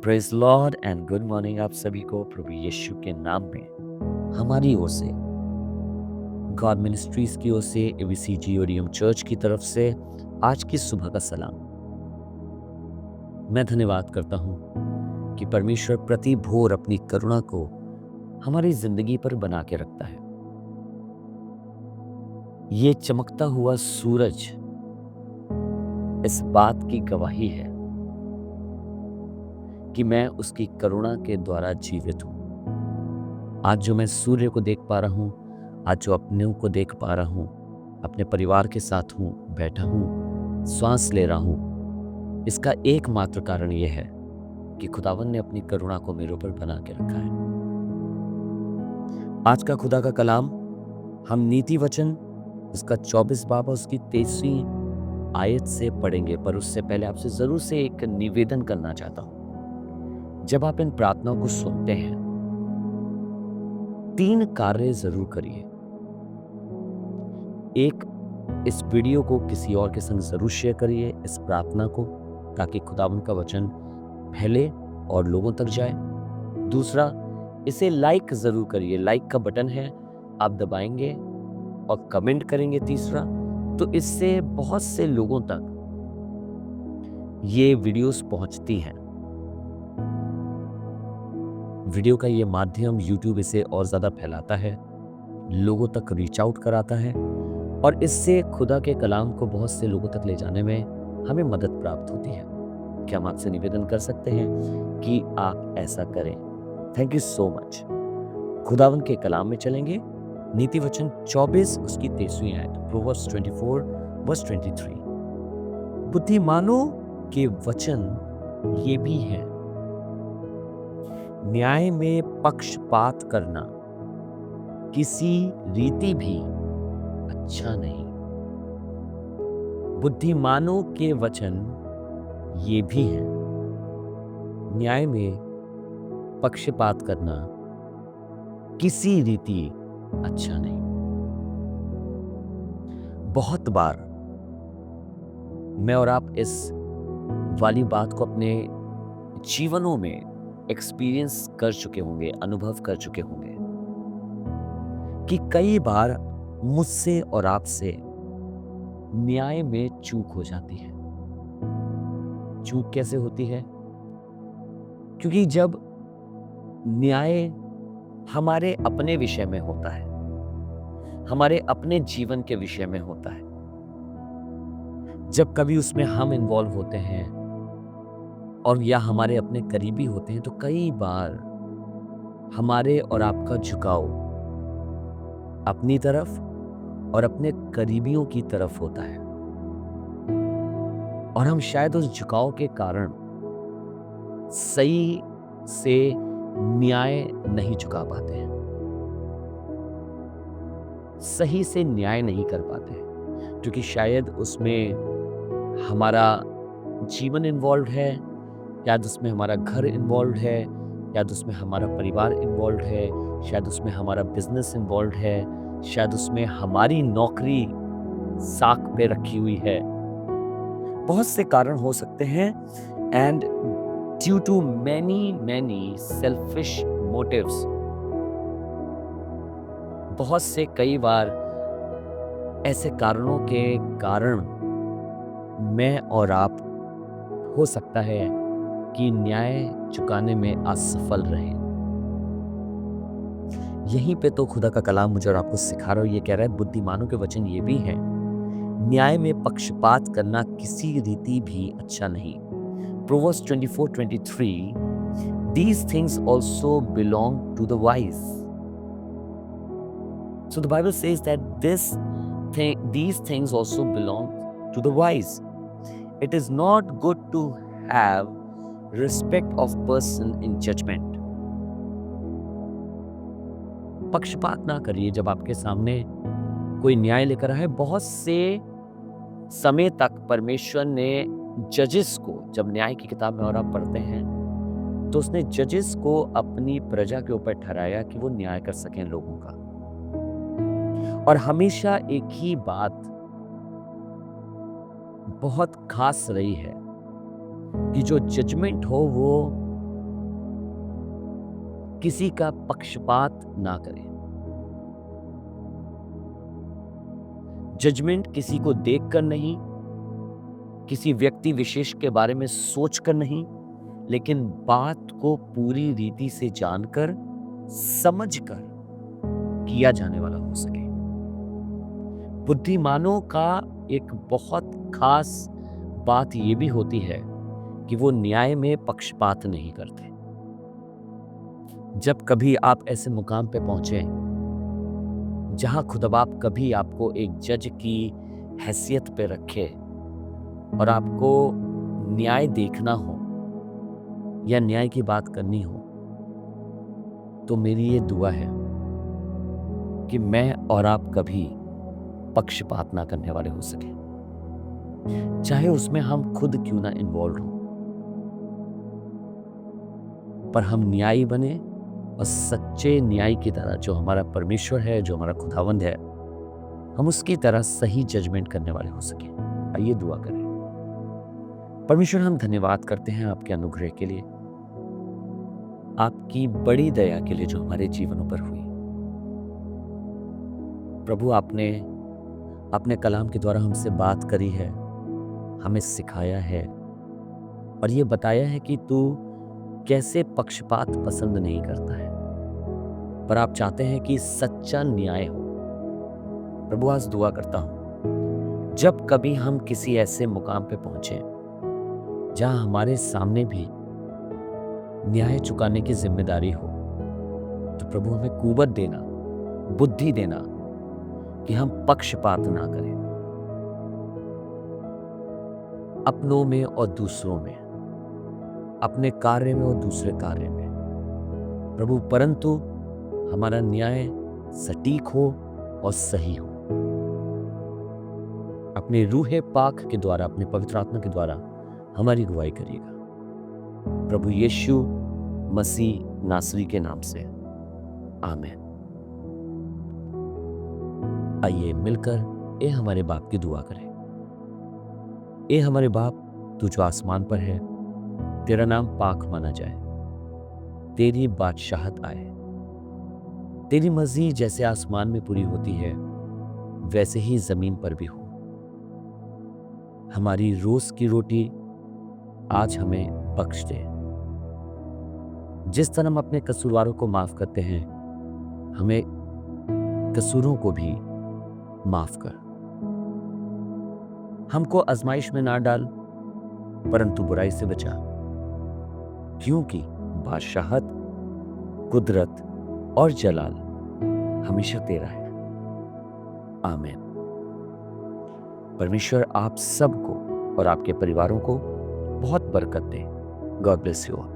Praise Lord and good morning आप सभी को प्रभु यीशु के नाम में हमारी ओर से, गॉड मिनिस्ट्रीज की ओर से, एबीसीजी ओरियम चर्च की तरफ से आज की सुबह का सलाम। मैं धन्यवाद करता हूँ कि परमेश्वर प्रति भोर अपनी करुणा को हमारी जिंदगी पर बना के रखता है। ये चमकता हुआ सूरज इस बात की गवाही है कि मैं उसकी करुणा के द्वारा जीवित हूं। आज जो मैं सूर्य को देख पा रहा हूं, आज जो अपने को देख पा रहा हूं, अपने परिवार के साथ हूं, बैठा हूं, श्वास ले रहा हूं, इसका एकमात्र कारण यह है कि खुदावन ने अपनी करुणा को मेरे ऊपर बना के रखा है। आज का खुदा का कलाम हम नीति वचन उसका 24 बाब और उसकी 23वीं आयत से पढ़ेंगे, पर उससे पहले आपसे जरूर से एक निवेदन करना चाहता हूं। जब आप इन प्रार्थनाओं को सुनते हैं, 3 कार्य जरूर करिए। एक, इस वीडियो को किसी और के संग जरूर शेयर करिए, इस प्रार्थना को, ताकि खुदावन का वचन फैले और लोगों तक जाए। दूसरा, इसे लाइक जरूर करिए। लाइक का बटन है, आप दबाएंगे और कमेंट करेंगे। तीसरा, तो इससे बहुत से लोगों तक ये वीडियोस पहुंचती हैं। वीडियो का ये माध्यम YouTube इसे और ज्यादा फैलाता है, लोगों तक रीच आउट कराता है, और इससे खुदा के कलाम को बहुत से लोगों तक ले जाने में हमें मदद प्राप्त होती है। क्या हम आपसे निवेदन कर सकते हैं कि आप ऐसा करें? Thank you so much. खुदावन के कलाम में चलेंगे। नीति वचन 24 उसकी 23वीं आयत, प्रोवर्ब्स 24 वर्स 23। बुद्धिमानों के वचन ये भी हैं, न्याय में पक्षपात करना किसी रीति भी अच्छा नहीं। बुद्धिमानों के वचन ये भी हैं, न्याय में पक्षपात करना किसी रीति अच्छा नहीं। बहुत बार मैं और आप इस वाली बात को अपने जीवनों में एक्सपीरियंस कर चुके होंगे, अनुभव कर चुके होंगे कि कई बार मुझसे और आपसे न्याय में चूक हो जाती है। चूक कैसे होती है? क्योंकि जब न्याय हमारे अपने विषय में होता है, हमारे अपने जीवन के विषय में होता है, जब कभी उसमें हम इन्वॉल्व होते हैं और या हमारे अपने करीबी होते हैं, तो कई बार हमारे और आपका झुकाव अपनी तरफ और अपने करीबियों की तरफ होता है, और हम शायद उस झुकाव के कारण सही से न्याय नहीं चुका पाते हैं, सही से न्याय नहीं कर पाते हैं, क्योंकि शायद उसमें हमारा जीवन इन्वॉल्व है, शायद उसमें हमारा घर इन्वॉल्व है, शायद उसमें हमारा परिवार इन्वॉल्व है, शायद उसमें हमारा बिजनेस इन्वॉल्व है, शायद उसमें हमारी नौकरी साख पे रखी हुई है। बहुत से कारण हो सकते हैं, and due to many selfish motives, बहुत से कई बार ऐसे कारणों के कारण मैं और आप हो सकता है कि न्याय चुकाने में असफल रहे। यहीं पे तो खुदा का कलाम मुझे और आपको सिखा रहा है। ये कह रहा है बुद्धिमानों के वचन ये भी हैं, न्याय में पक्षपात करना किसी रीति भी अच्छा नहीं। Proverbs 24:23, these things also belong to the wise. So the Bible says that these things also belong to the wise. It is not good to have respect of person in judgment. पक्षपात ना करिए जब आपके सामने कोई न्याय लेकर आए। बहुत से समय तक परमेश्वर ने जजेस को, जब न्याय की किताब में और आप पढ़ते हैं, तो उसने जजेस को अपनी प्रजा के ऊपर ठहराया कि वो न्याय कर सकें लोगों का। और हमेशा एक ही बात बहुत खास रही है कि जो जजमेंट हो वो किसी का पक्षपात ना करें। जजमेंट किसी को देखकर नहीं, किसी व्यक्ति विशेष के बारे में सोचकर नहीं, लेकिन बात को पूरी रीति से जानकर, समझकर किया जाने वाला हो सके। बुद्धिमानों का एक बहुत खास बात यह भी होती है कि वो न्याय में पक्षपात नहीं करते। जब कभी आप ऐसे मुकाम पे पहुंचे जहां खुदाबाप कभी आपको एक जज की हैसियत पे रखे और आपको न्याय देखना हो या न्याय की बात करनी हो, तो मेरी ये दुआ है कि मैं और आप कभी पक्षपात ना करने वाले हो सके, चाहे उसमें हम खुद क्यों ना इन्वॉल्व हो, पर हम न्यायी बने और सच्चे न्याय की तरह, जो हमारा परमेश्वर है, जो हमारा खुदावंद है, हम उसकी तरह सही जजमेंट करने वाले हो सके। आइए दुआ करें। परमेश्वर, हम धन्यवाद करते हैं आपके अनुग्रह के लिए, आपकी बड़ी दया के लिए जो हमारे जीवनों पर हुई। प्रभु, आपने अपने कलाम के द्वारा हमसे बात करी है, हमें सिखाया है और ये बताया है कि तू कैसे पक्षपात पसंद नहीं करता है, पर आप चाहते हैं कि सच्चा न्याय हो। प्रभु, आज दुआ करता हूं, जब कभी हम किसी ऐसे मुकाम पे पहुंचे जहां हमारे सामने भी न्याय चुकाने की जिम्मेदारी हो, तो प्रभु हमें कुवत देना, बुद्धि देना कि हम पक्षपात ना करें अपनों में और दूसरों में, अपने कार्य में और दूसरे कार्य में प्रभु, परंतु हमारा न्याय सटीक हो और सही हो। अपने रूहे पाक के द्वारा, अपने पवित्र आत्मा के द्वारा हमारी अगुवाई करिएगा प्रभु यीशु मसीह नासरी के नाम से, आमीन। आइए मिलकर ए हमारे बाप की दुआ करें। ए हमारे बाप, तू जो आसमान पर है, तेरा नाम पाक माना जाए, तेरी बादशाहत आए, तेरी मर्जी जैसे आसमान में पूरी होती है वैसे ही जमीन पर भी हो। हमारी रोज की रोटी आज हमें बख्श दे, जिस तरह हम अपने कसूरवारों को माफ करते हैं, हमें कसूरों को भी माफ कर। हमको आजमाइश में ना डाल, परंतु बुराई से बचा, क्योंकि बादशाहत, कुदरत और जलाल हमेशा तेरा है। आमीन। परमेश्वर आप सबको और आपके परिवारों को बहुत बरकत दे। God bless you all.